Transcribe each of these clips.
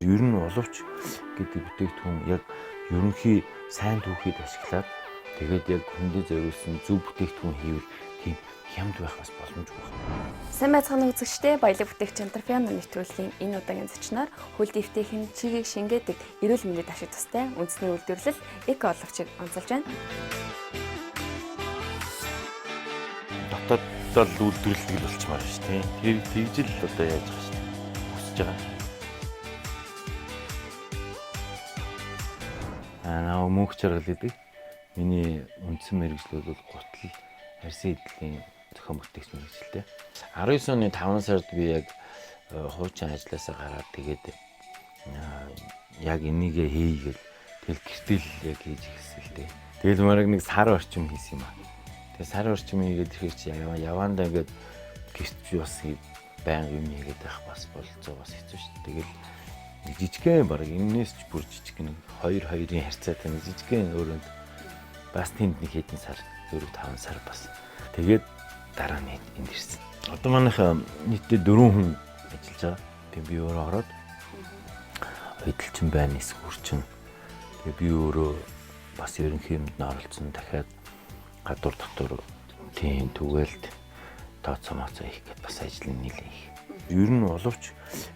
Ер нь боловч гэдэг бүтээгдэхүүн яг ерөнхий сайн түүхийд ашиглаад тэгээд яг хүндээ зориулсан зөв бүтээгдэхүүн хийвэл тийм хямд байх бас боломжгүй байна. Сайн байцгаана үзэгчдээ, баялаг бүтээгч Антропиано нэвтрүүлгийн энэ удаагийн зочноор хөл дэвтэйхэн чигийг шингээдэг эрүүл мэндэд ашиг тустай үндэсний үйлдвэрлэл эко оловчийг онцолж байна. Дотооддоо үйлдвэрлэлийг болчмаар шүү дээ. Тэгж л одоо яаж байгаа шүү дээ. Хүсэж байгаа. Наа мөнх жаргал гэдэг. Миний үндсэн мэргэжил бол гутал арьсан эдлийн зохион бүтээгч мэргэжилтэй. 19 оны 5 сард би яг хуучин ажилласаа гараад тэгээд яг энийгээ хийгээл тэгэл гэртэл яг хийж эхэлсэн л дээ. Тэгэл мараг нэг сар орчим хийсэн юм аа. Тэгээ сар орчим хийгээд ирэхээр чи явандаа ингээд гэрт би бас байнга юм хийгээд байх бас болцоо бас хэцүү шүү дээ. Тэгэл жижигхэн баг энээс ч бүр жижиг нэг 2-2-ын харьцаатай нэг жижигхэн өрөөнд бас тэнд нэг хэдэн сар 4-5 сар бас тэгээд дараа нь энд ирсэн. Одоо манайх нийтдээ 4 хүн ажиллаж байгаа. Тэгээ би өөрөө ороод хөдөлчин байна, эсгүүрчин. Тэгээ би өөрөө бас ерөнхий юмд нь оролцсон. Дахиад гадуур дотор тийм түгээлд тооцоо моцоо хийх гэдээ бас ажил нийлээ хийх. Ер нь боловч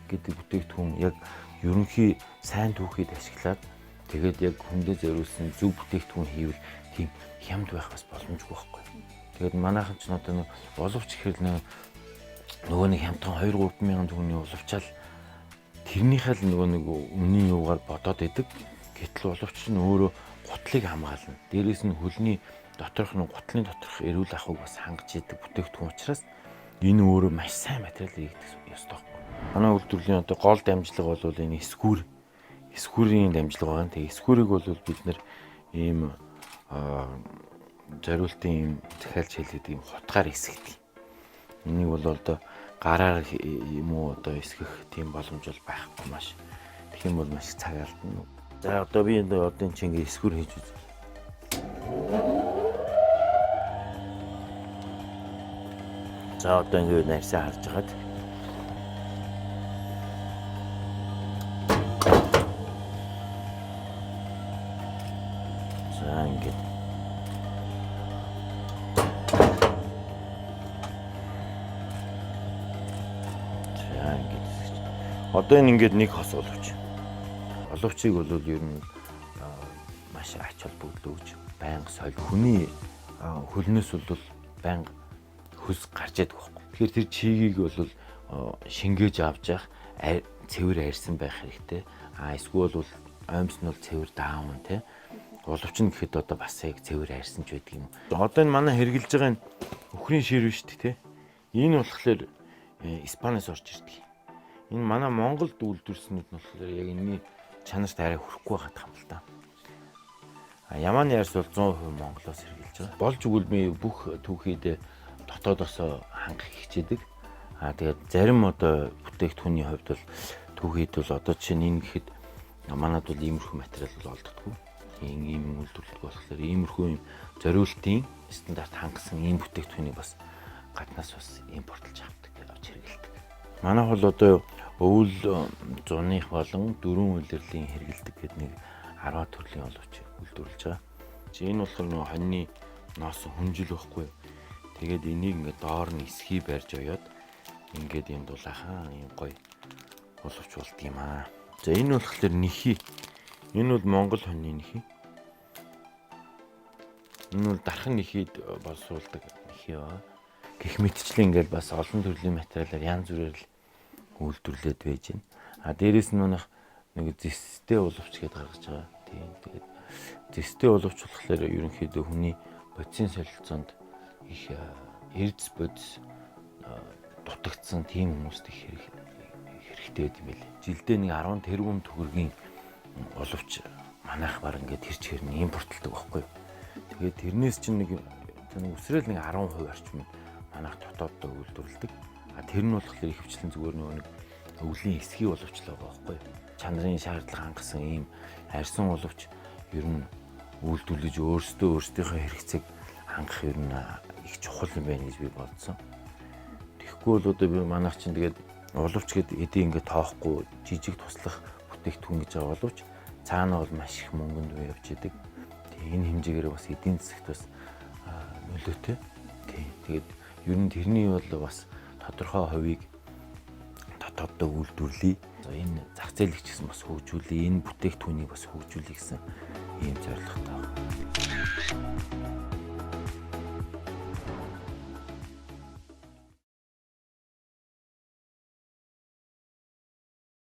гэдэг бүтээгдэхүүн яг ерөнхий сайн түүхийд ашиглаад тэгээд яг хүндээ зориулсан зөв бүтээгдэхүүн хийвэл тийм хямд байх бас боломжгүй байхгүй. Тэгээд манайхан ч одоо нэг боловч гэхэл нөгөө нэг хямдхан 2-3 мянган төгрөгийн боловчаал тэрнийхээ л нөгөө нэг үнийн юугаар бодоод идэг. Гэтэл боловч нь өөрөө гутлыг хамгаална. Дээрээс нь хөлний доторх нь гутлын доторх эрүүл ахуйг бас хангаж идэг бүтээгдэхүүн учраас энэ өөрөө маш сайн материалыг хийдэг ёстой байхгүй. Манай үйлдвэрлэлийн одоо гол дамжлага бол энэ эсгүүрийн дамжлага байна. Тэгээ эсгүүрийг бол бид нэр ийм зориултын захиалж хэлээд ийм хутгаар эсгдэг. Энийг бол одоо гараар юм уу одоо эсгэх тийм боломж бол байхгүй маш. Тэгэх юм бол маш цаг алдна. За одоо би одоо чи ингэ эсгүүр хийж үз. За одоо ингэ нарсаа харж хагаад одоо энэ ингээд нэг хос оловч. Оловчийг бол ер нь маш ач холбогдол өгч байнга соль хүний хөлнөөс бол байнга хөс гарч яддаг байхгүй. Тэгэхээр тэр чигийг бол шингээж авч явах цэвэр арьсан байх хэрэгтэй. Эсвэл бол оймс нь бол цэвэр даавн тий. Оловч нь гэхэд одоо бас яг цэвэр арьсан ч байдаг юм. Одоо энэ манай хэрглэж байгаа энэ өхрийн шир биш тий. Энэ болохоор Испаниас орж ирдэг. Энэ манай Монголд үйлдвэрснүүд нь болохоор яг энэний чанарт арай хүрэхгүй байгаа юм л да. Ямааны арьс бол 100% Монголоос хэрглэж байгаа. Болж өгвөл би бүх түүхийд дотоодоос хангах хичээдэг. Тэгээд зарим одоо бүтээгдэхүүний хувьд бол түүхийд бол одоо чинь энэ гэхэд манад бол иймэрхүү материал бол олддоггүй. Ийм үйлдвэрлэл болохоор иймэрхүү зориултын стандарт хангасан ийм бүтээгдэхүүнийг бас гаднаас бас импортлж авдаг, авч хэргэлдэг. Манайх бол одоо өвөл зуных болон дөрвөн үйлдвэрлэлийн хэрэгэлдэг гэдэг нэг 10 төрлийн оловч үйлдвэрлэж байгаа. Энэ болохоор нөгөө хоньны ноос хүнжил байхгүй. Тэгээд энийг ингээд доор нь эсхий барьж оёод ингээд юм дулаахан юм гоё оловч болд юм аа. За энэ болохоор нэхий. Энэ бол Монгол хоньны нэхий. Энэ бол дархан нэхийд боловсруулдаг нэхий аа. Гэх мэтчлэн ингээд бас олон төрлийн материалаар янз бүрээр л үйлдвэрлээд байж байна. Дээрээс нь нэг зэстэй уловч гэдээ гаргаж байгаа. Тийм. Тэгээд зэстэй уловч болохоор ерөнхийдөө хүний бодисын солилцоонд их эрдэс бодис дутагдсан тийм хүмүүст их хэрэгтэй байт юм билээ. Жилдээ нэг 10 тэрбум төгрөгийн уловч манайх баг ингээд тэрч хэрнээ импортлдог байхгүй. Тэгээд тэрнээс чинь нэг үсрээл нэг 10% орчим манайх дотооддоо үйлдвэрлэдэг. Тэр нь болохоор ихэвчлэн зүгээр нэг өвлийн эсхий боловчлоо байхгүй. Чанарын шаардлага хангасан ийм арьсан боловч ер нь үйлдвэрлэж өөрсдийнхөө хэрэгцээг хангах ер нь их чухал юм байна гэж би бодсон. Тэгэхгүй бол одоо би манайх чинь тэгээд боловч гэдэг эдийн ингээд тоохгүй жижиг туслах бүтээгдэхүүн гэж байгаа боловч цаана бол маш их мөнгөнд үе явж идэг. Тэгээ энэ хэмжээгээр бас эдийн засагт бас нөлөөтэй. Тэгээд ер нь тэрний бол бас тодорхой хувийг дотооддоо үйлдвэрлэе. Энэ зах зээлийг ч гэсэн бас хөгжүүлээ, энэ бүтээгдэхүүнийг бас хөгжүүлэе гэсэн ийм зорилготой байна.